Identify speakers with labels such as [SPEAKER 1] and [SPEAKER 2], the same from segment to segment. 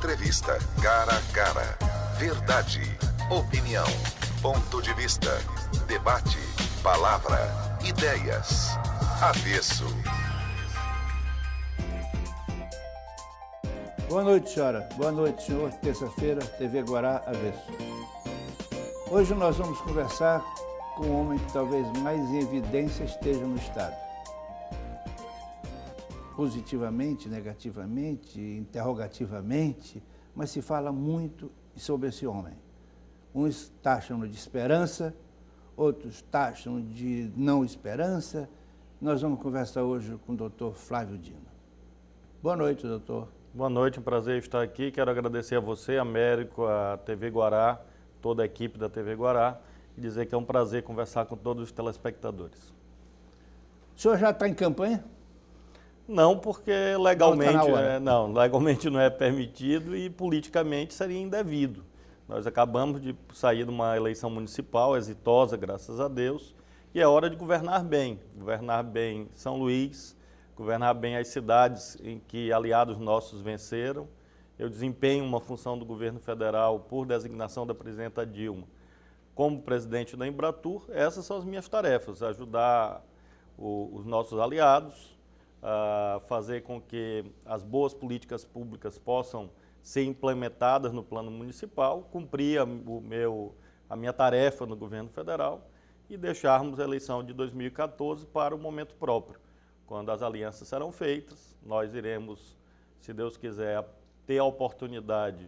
[SPEAKER 1] Entrevista cara a cara. Verdade, opinião, ponto de vista, debate, palavra, ideias. Avesso.
[SPEAKER 2] Boa noite, senhora. Boa noite, senhor. Terça-feira, TV Guará, Avesso. Hoje nós vamos conversar com o homem que talvez mais em evidência esteja no Estado. Positivamente, negativamente, interrogativamente, mas se fala muito sobre esse homem. Uns taxam de esperança, outros taxam de não esperança. Nós vamos conversar hoje com o doutor Flávio Dino. Boa noite, doutor.
[SPEAKER 3] Boa noite, um prazer estar aqui. Quero agradecer a você, Américo, a TV Guará, toda a equipe da TV Guará, e dizer que é um prazer conversar com todos os telespectadores.
[SPEAKER 2] O senhor já está em campanha?
[SPEAKER 3] Não, porque legalmente,
[SPEAKER 2] legalmente
[SPEAKER 3] não é permitido e politicamente seria indevido. Nós acabamos de sair de uma eleição municipal exitosa, graças a Deus, e é hora de governar bem São Luís, governar bem as cidades em que aliados nossos venceram. Eu desempenho uma função do governo federal por designação da presidenta Dilma como presidente da Embratur. Essas são as minhas tarefas, ajudar os nossos aliados, a fazer com que as boas políticas públicas possam ser implementadas no plano municipal, cumprir a minha tarefa no governo federal e deixarmos a eleição de 2014 para o momento próprio. Quando as alianças serão feitas, nós iremos, se Deus quiser, ter a oportunidade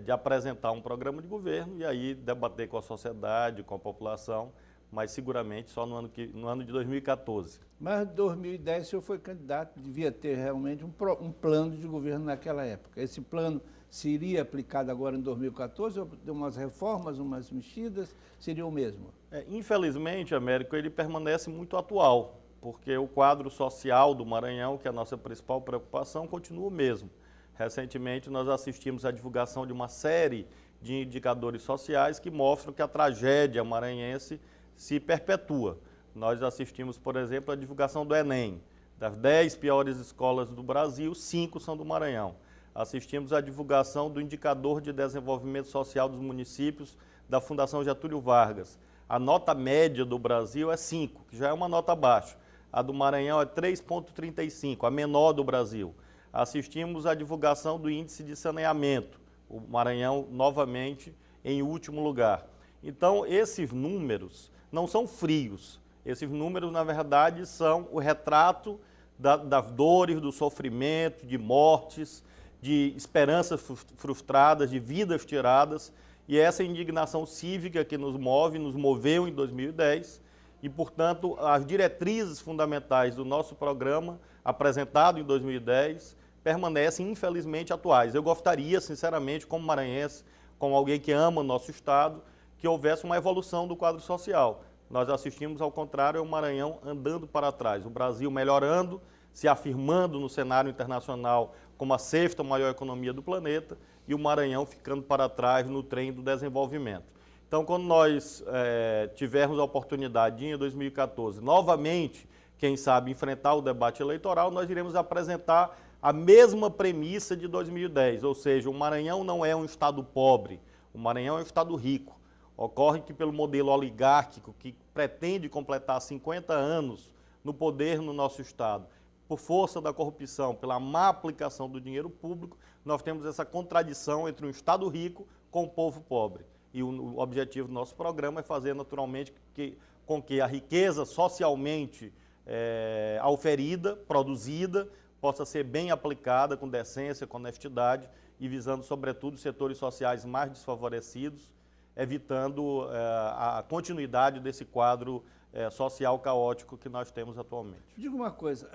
[SPEAKER 3] de apresentar um programa de governo e aí debater com a sociedade, com a população, mas seguramente só no ano de 2014.
[SPEAKER 2] Mas em 2010 o senhor foi candidato, devia ter realmente um plano de governo naquela época. Esse plano seria aplicado agora em 2014, ou umas reformas, umas mexidas, seria o mesmo?
[SPEAKER 3] Infelizmente, Américo, ele permanece muito atual, porque o quadro social do Maranhão, que é a nossa principal preocupação, continua o mesmo. Recentemente, nós assistimos à divulgação de uma série de indicadores sociais que mostram que a tragédia maranhense se perpetua. Nós assistimos, por exemplo, à divulgação do Enem. Das 10 piores escolas do Brasil, 5 são do Maranhão. Assistimos à divulgação do Indicador de Desenvolvimento Social dos Municípios da Fundação Getúlio Vargas. A nota média do Brasil é 5, que já é uma nota baixa. A do Maranhão é 3,35, a menor do Brasil. Assistimos à divulgação do Índice de Saneamento. O Maranhão, novamente, em último lugar. Então, esses números não são frios. Esses números, na verdade, são o retrato das dores, do sofrimento, de mortes, de esperanças frustradas, de vidas tiradas. E essa indignação cívica que nos move, nos moveu em 2010. E, portanto, as diretrizes fundamentais do nosso programa, apresentado em 2010, permanecem, infelizmente, atuais. Eu gostaria, sinceramente, como maranhense, como alguém que ama o nosso Estado, que houvesse uma evolução do quadro social. Nós assistimos, ao contrário, ao Maranhão andando para trás, o Brasil melhorando, se afirmando no cenário internacional como a sexta maior economia do planeta e o Maranhão ficando para trás no trem do desenvolvimento. Então, quando nós tivermos a oportunidade de, em 2014, novamente, quem sabe, enfrentar o debate eleitoral, nós iremos apresentar a mesma premissa de 2010, ou seja, o Maranhão não é um estado pobre, o Maranhão é um estado rico. Ocorre que pelo modelo oligárquico que pretende completar 50 anos no poder no nosso estado, por força da corrupção, pela má aplicação do dinheiro público, nós temos essa contradição entre um estado rico com o povo pobre. E o objetivo do nosso programa é fazer naturalmente com que a riqueza socialmente auferida, produzida, possa ser bem aplicada com decência, com honestidade e visando, sobretudo, os setores sociais mais desfavorecidos, evitando a continuidade desse quadro social caótico que nós temos atualmente.
[SPEAKER 2] Diga uma coisa,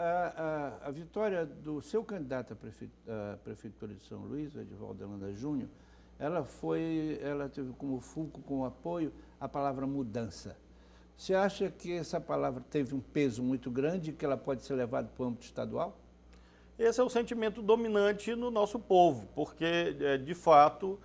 [SPEAKER 2] a vitória do seu candidato à Prefeitura de São Luís, Edivaldo Holanda Júnior, ela teve como fulcro, como apoio, a palavra mudança. Você acha que essa palavra teve um peso muito grande e que ela pode ser levada para o âmbito estadual?
[SPEAKER 3] Esse é o sentimento dominante no nosso povo, porque, de fato,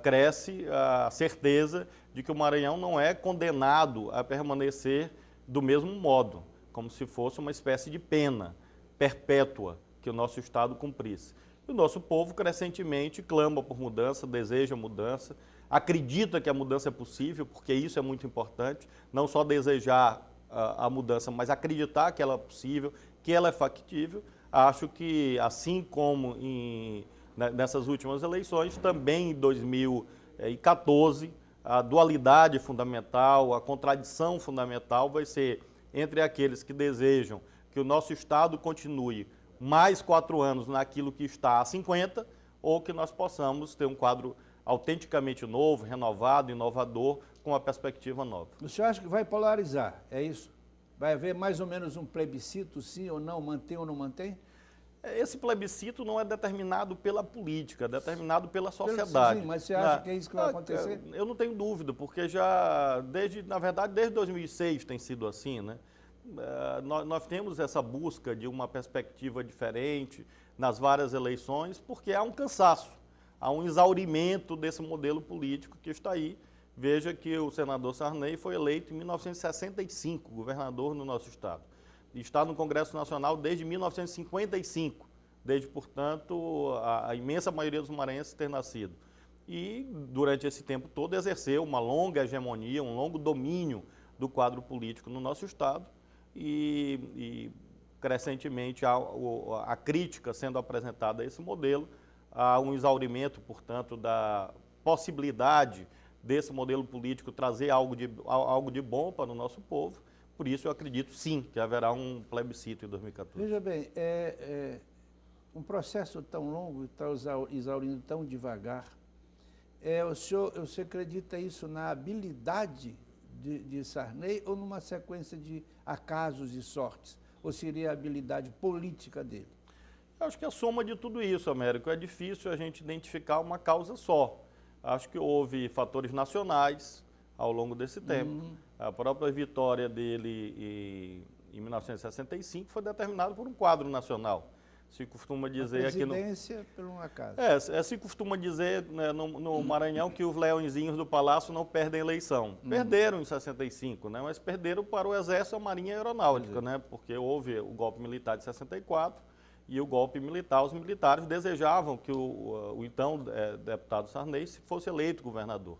[SPEAKER 3] cresce a certeza de que o Maranhão não é condenado a permanecer do mesmo modo, como se fosse uma espécie de pena perpétua que o nosso Estado cumprisse. E o nosso povo crescentemente clama por mudança, deseja mudança, acredita que a mudança é possível, porque isso é muito importante, não só desejar a mudança, mas acreditar que ela é possível, que ela é factível. Acho que, assim como nessas últimas eleições, também em 2014, a dualidade fundamental, a contradição fundamental vai ser entre aqueles que desejam que o nosso Estado continue mais 4 anos naquilo que está há 50, ou que nós possamos ter um quadro autenticamente novo, renovado, inovador, com uma perspectiva nova.
[SPEAKER 2] O senhor acha que vai polarizar, é isso? Vai haver mais ou menos um plebiscito, sim ou não, mantém ou não mantém?
[SPEAKER 3] Esse plebiscito não é determinado pela política, é determinado pela sociedade.
[SPEAKER 2] Sim, mas você acha que é isso que vai acontecer?
[SPEAKER 3] Eu não tenho dúvida, porque na verdade, desde 2006 tem sido assim, né? Nós temos essa busca de uma perspectiva diferente nas várias eleições, porque há um cansaço, há um exaurimento desse modelo político que está aí. Veja que o senador Sarney foi eleito em 1965, governador no nosso estado. E está no Congresso Nacional desde 1955, desde, portanto, a imensa maioria dos maranhenses ter nascido. E, durante esse tempo todo, exerceu uma longa hegemonia, um longo domínio do quadro político no nosso estado. E crescentemente, a crítica sendo apresentada a esse modelo, há um exaurimento, portanto, da possibilidade desse modelo político trazer algo de bom para o nosso povo. Por isso, eu acredito, sim, que haverá um plebiscito em 2014.
[SPEAKER 2] Veja bem, um processo tão longo e está exaurindo tão devagar. Você acredita isso na habilidade de Sarney ou numa sequência de acasos e sortes? Ou seria a habilidade política dele?
[SPEAKER 3] Eu acho que é a soma de tudo isso, Américo. É difícil a gente identificar uma causa só. Acho que houve fatores nacionais ao longo desse tempo. A própria vitória dele em 1965 foi determinada por um quadro nacional. Se costuma dizer
[SPEAKER 2] a presidência por um acaso.
[SPEAKER 3] Se costuma dizer, né, no Maranhão, que os leõezinhos do Palácio não perdem eleição. Perderam em 65, né, mas perderam para o Exército, a Marinha e a Aeronáutica, né, porque houve o golpe militar de 64 e o golpe militar. Os militares desejavam que o então deputado Sarney fosse eleito governador.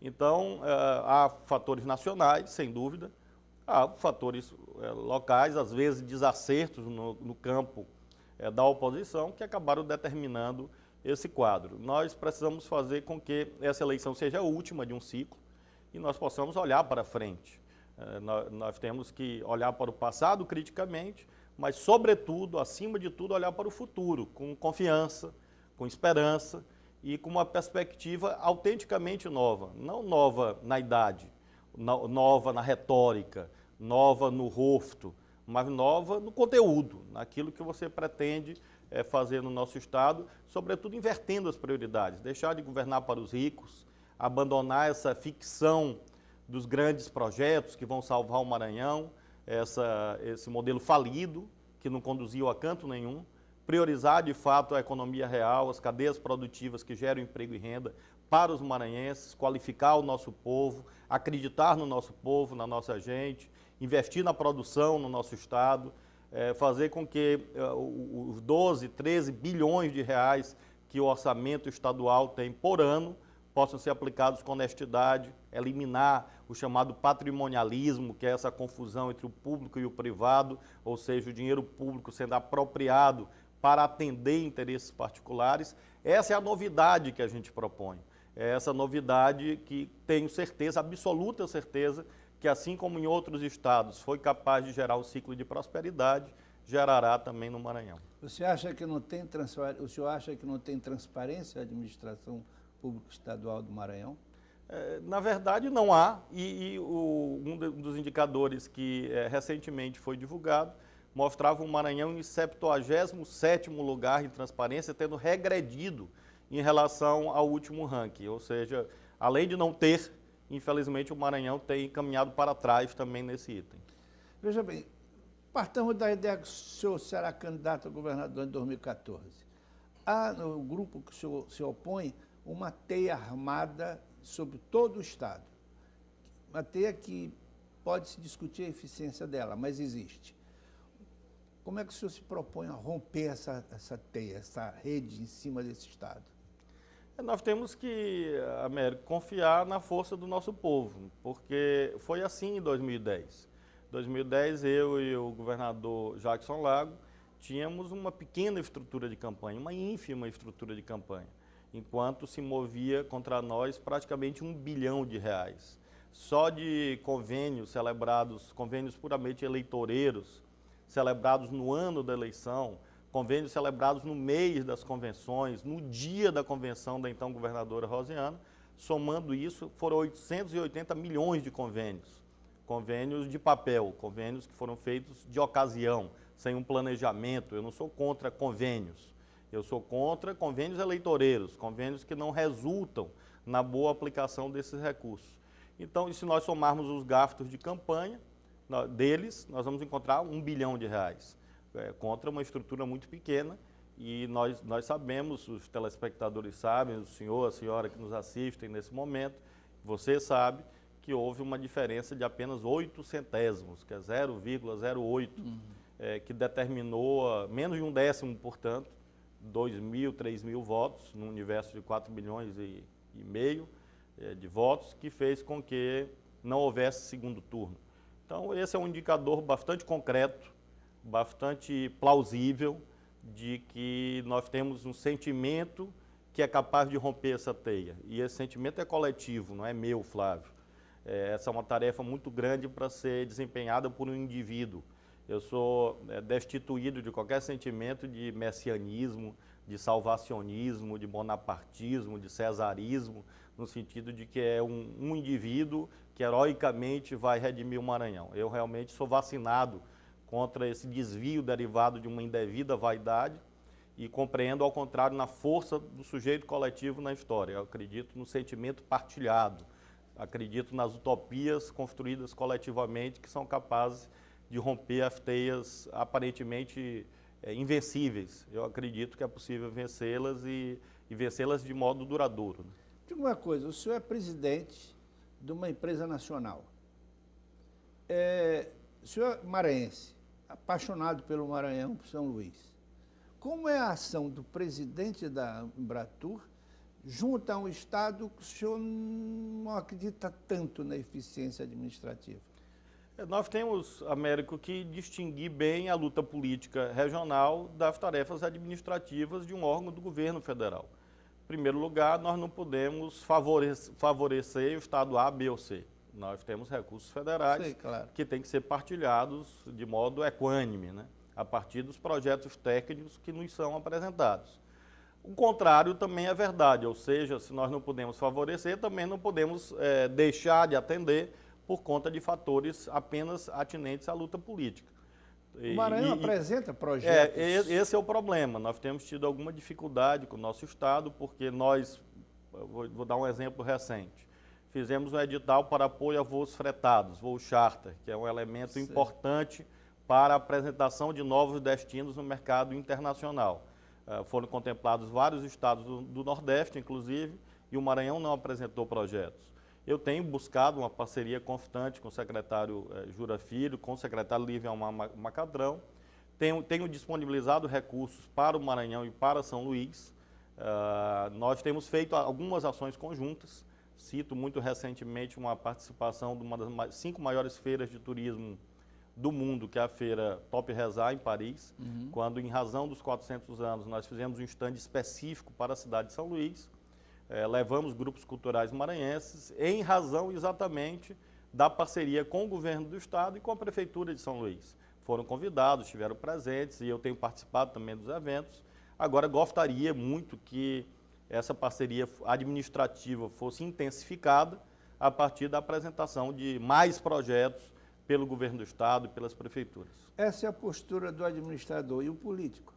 [SPEAKER 3] Então, há fatores nacionais, sem dúvida, há fatores locais, às vezes desacertos no campo da oposição, que acabaram determinando esse quadro. Nós precisamos fazer com que essa eleição seja a última de um ciclo e nós possamos olhar para frente. Nós temos que olhar para o passado criticamente, mas, sobretudo, acima de tudo, olhar para o futuro, com confiança, com esperança e com uma perspectiva autenticamente nova. Não nova na idade, nova na retórica, nova no rosto, mas nova no conteúdo, naquilo que você pretende fazer no nosso Estado, sobretudo invertendo as prioridades, deixar de governar para os ricos, abandonar essa ficção dos grandes projetos que vão salvar o Maranhão, esse modelo falido, que não conduziu a canto nenhum, priorizar de fato a economia real, as cadeias produtivas que geram emprego e renda para os maranhenses, qualificar o nosso povo, acreditar no nosso povo, na nossa gente, investir na produção no nosso Estado, fazer com que os 12, 13 bilhões de reais que o orçamento estadual tem por ano possam ser aplicados com honestidade, eliminar o chamado patrimonialismo, que é essa confusão entre o público e o privado, ou seja, o dinheiro público sendo apropriado para atender interesses particulares. Essa é a novidade que a gente propõe. É essa novidade que tenho certeza, absoluta certeza, que assim como em outros estados foi capaz de gerar um ciclo de prosperidade, gerará também no Maranhão.
[SPEAKER 2] O senhor acha que não tem transparência a administração pública estadual do Maranhão?
[SPEAKER 3] Na verdade, não há, um dos indicadores que recentemente foi divulgado mostrava o Maranhão em 77º lugar em transparência, tendo regredido em relação ao último ranking. Ou seja, além de não ter, infelizmente o Maranhão tem caminhado para trás também nesse item.
[SPEAKER 2] Veja bem, partamos da ideia que o senhor será candidato a governador em 2014. Há no grupo que o senhor se opõe uma teia armada sobre todo o Estado. Uma teia que pode-se discutir a eficiência dela, mas existe. Como é que o senhor se propõe a romper essa teia, essa rede em cima desse Estado?
[SPEAKER 3] Nós temos que, Américo, confiar na força do nosso povo, porque foi assim em 2010. Em 2010, eu e o governador Jackson Lago tínhamos uma pequena estrutura de campanha, uma ínfima estrutura de campanha, enquanto se movia contra nós praticamente R$1 bilhão. Só de convênios celebrados, convênios puramente eleitoreiros, celebrados no ano da eleição, convênios celebrados no mês das convenções, no dia da convenção da então governadora Rosiana, somando isso, foram 880 milhões de convênios. Convênios de papel, convênios que foram feitos de ocasião, sem um planejamento. Eu não sou contra convênios, eu sou contra convênios eleitoreiros, convênios que não resultam na boa aplicação desses recursos. Então, e se nós somarmos os gastos de campanha deles, nós vamos encontrar R$1 bilhão, contra uma estrutura muito pequena, e nós sabemos, os telespectadores sabem, o senhor, a senhora que nos assistem nesse momento, você sabe que houve uma diferença de apenas 8 centésimos, que é 0,08, que determinou menos de 1/10, portanto, 2.000, 3.000 votos, num universo de 4,5 milhões de votos, que fez com que não houvesse segundo turno. Então, esse é um indicador bastante concreto, bastante plausível, de que nós temos um sentimento que é capaz de romper essa teia. E esse sentimento é coletivo, não é meu, Flávio. Essa é uma tarefa muito grande para ser desempenhada por um indivíduo. Eu sou destituído de qualquer sentimento de messianismo, de salvacionismo, de bonapartismo, de cesarismo, no sentido de que é um indivíduo que heroicamente vai redimir o Maranhão. Eu realmente sou vacinado contra esse desvio derivado de uma indevida vaidade e compreendo, ao contrário, na força do sujeito coletivo na história. Eu acredito no sentimento partilhado, acredito nas utopias construídas coletivamente que são capazes de romper as teias aparentemente invencíveis. Eu acredito que é possível vencê-las e vencê-las de modo duradouro.
[SPEAKER 2] Diga uma coisa, o senhor é presidente de uma empresa nacional. O senhor é maranhense, apaixonado pelo Maranhão, por São Luís. Como é a ação do presidente da Embratur junto a um Estado que o senhor não acredita tanto na eficiência administrativa?
[SPEAKER 3] Nós temos, Américo, que distinguir bem a luta política regional das tarefas administrativas de um órgão do governo federal. Em primeiro lugar, nós não podemos favorecer o Estado A, B ou C. Nós temos recursos federais.
[SPEAKER 2] Sim, claro,
[SPEAKER 3] que têm que ser partilhados de modo equânime, né? A partir dos projetos técnicos que nos são apresentados. O contrário também é verdade, ou seja, se nós não podemos favorecer, também não podemos deixar de atender por conta de fatores apenas atinentes à luta política.
[SPEAKER 2] O Maranhão apresenta projetos...
[SPEAKER 3] Esse é o problema. Nós temos tido alguma dificuldade com o nosso Estado, porque nós, vou dar um exemplo recente, fizemos um edital para apoio a voos fretados, voo charter, que é um elemento importante para a apresentação de novos destinos no mercado internacional. Foram contemplados vários estados do Nordeste, inclusive, e o Maranhão não apresentou projetos. Eu tenho buscado uma parceria constante com o secretário Jura Filho, com o secretário Lívia Macadrão. Tenho disponibilizado recursos para o Maranhão e para São Luís. Nós temos feito algumas ações conjuntas. Cito muito recentemente uma participação de uma das 5 maiores feiras de turismo do mundo, que é a feira Top Rezar, em Paris, quando, em razão dos 400 anos, nós fizemos um stand específico para a cidade de São Luís. Levamos grupos culturais maranhenses em razão exatamente da parceria com o governo do estado e com a prefeitura de São Luís. Foram convidados, estiveram presentes e eu tenho participado também dos eventos. Agora, gostaria muito que essa parceria administrativa fosse intensificada a partir da apresentação de mais projetos pelo governo do estado e pelas prefeituras.
[SPEAKER 2] Essa é a postura do administrador. E o político?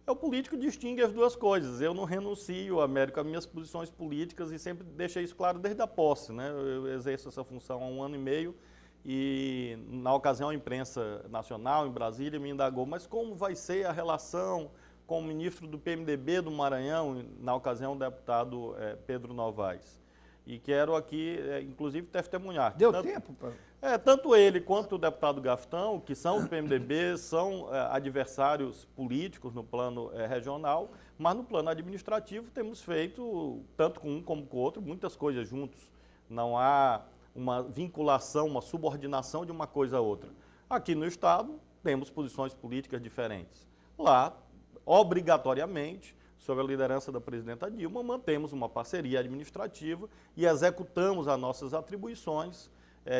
[SPEAKER 3] O político distingue as duas coisas. Eu não renuncio, Américo, às minhas posições políticas e sempre deixei isso claro desde a posse, né? Eu exerço essa função há 1 ano e meio e, na ocasião, a imprensa nacional em Brasília me indagou, mas como vai ser a relação com o ministro do PMDB do Maranhão, na ocasião o deputado Pedro Novaes? E quero aqui, inclusive, testemunhar.
[SPEAKER 2] Deu tempo para...
[SPEAKER 3] Tanto ele quanto o deputado Gastão, que são do PMDB, são adversários políticos no plano regional, mas no plano administrativo temos feito, tanto com um como com o outro, muitas coisas juntos. Não há uma vinculação, uma subordinação de uma coisa a outra. Aqui no Estado, temos posições políticas diferentes. Lá, obrigatoriamente, sob a liderança da presidenta Dilma, mantemos uma parceria administrativa e executamos as nossas atribuições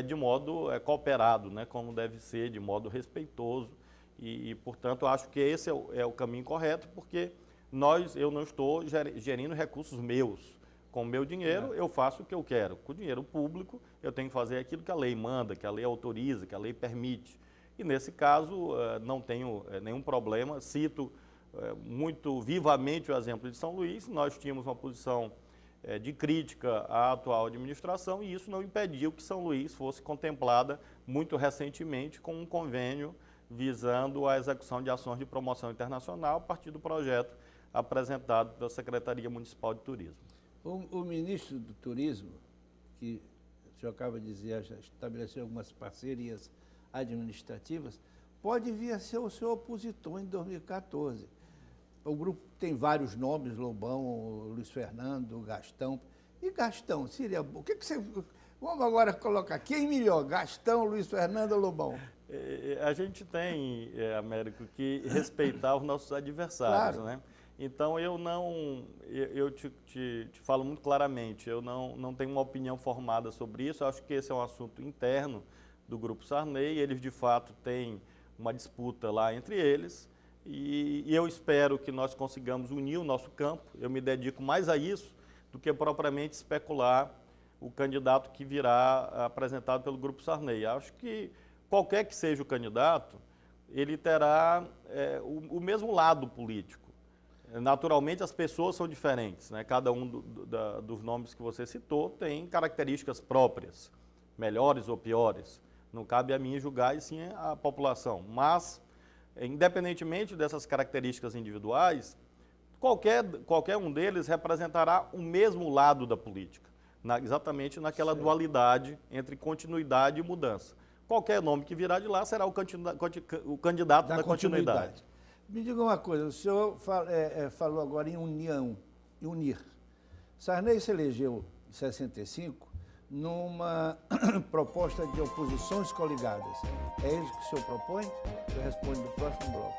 [SPEAKER 3] de modo cooperado, né, como deve ser, de modo respeitoso. Portanto, acho que esse é o caminho correto, porque eu não estou gerindo recursos meus. Com o meu dinheiro, eu faço o que eu quero. Com o dinheiro público, eu tenho que fazer aquilo que a lei manda, que a lei autoriza, que a lei permite. E, nesse caso, não tenho nenhum problema. Cito muito vivamente o exemplo de São Luís. Nós tínhamos uma posição de crítica à atual administração e isso não impediu que São Luís fosse contemplada muito recentemente com um convênio visando a execução de ações de promoção internacional a partir do projeto apresentado pela Secretaria Municipal de Turismo.
[SPEAKER 2] O ministro do Turismo, que o senhor acaba de dizer, já estabeleceu algumas parcerias administrativas, pode vir a ser o seu opositor em 2014. O grupo tem vários nomes, Lobão, Luiz Fernando, Gastão. E Gastão, seria bom. O que você... Vamos agora colocar quem melhor, Gastão, Luiz Fernando ou Lobão?
[SPEAKER 3] A gente tem, Américo, que respeitar os nossos adversários, claro, né? Então, eu te falo muito claramente, eu não tenho uma opinião formada sobre isso, eu acho que esse é um assunto interno do Grupo Sarney, eles de fato têm uma disputa lá entre eles, e eu espero que nós consigamos unir o nosso campo, eu me dedico mais a isso do que propriamente especular o candidato que virá apresentado pelo Grupo Sarney. Acho que qualquer que seja o candidato, ele terá o mesmo lado político. Naturalmente, as pessoas são diferentes, né? Cada um dos nomes que você citou tem características próprias, melhores ou piores. Não cabe a mim julgar, e sim a população. Mas, independentemente dessas características individuais, qualquer um deles representará o mesmo lado da política, exatamente naquela dualidade entre continuidade e mudança. Qualquer nome que virá de lá será o candidato da continuidade.
[SPEAKER 2] Me diga uma coisa, o senhor falou agora em unir. Sarney se elegeu em 65 numa proposta de oposições coligadas. É isso que o senhor propõe? Eu respondo no próximo bloco.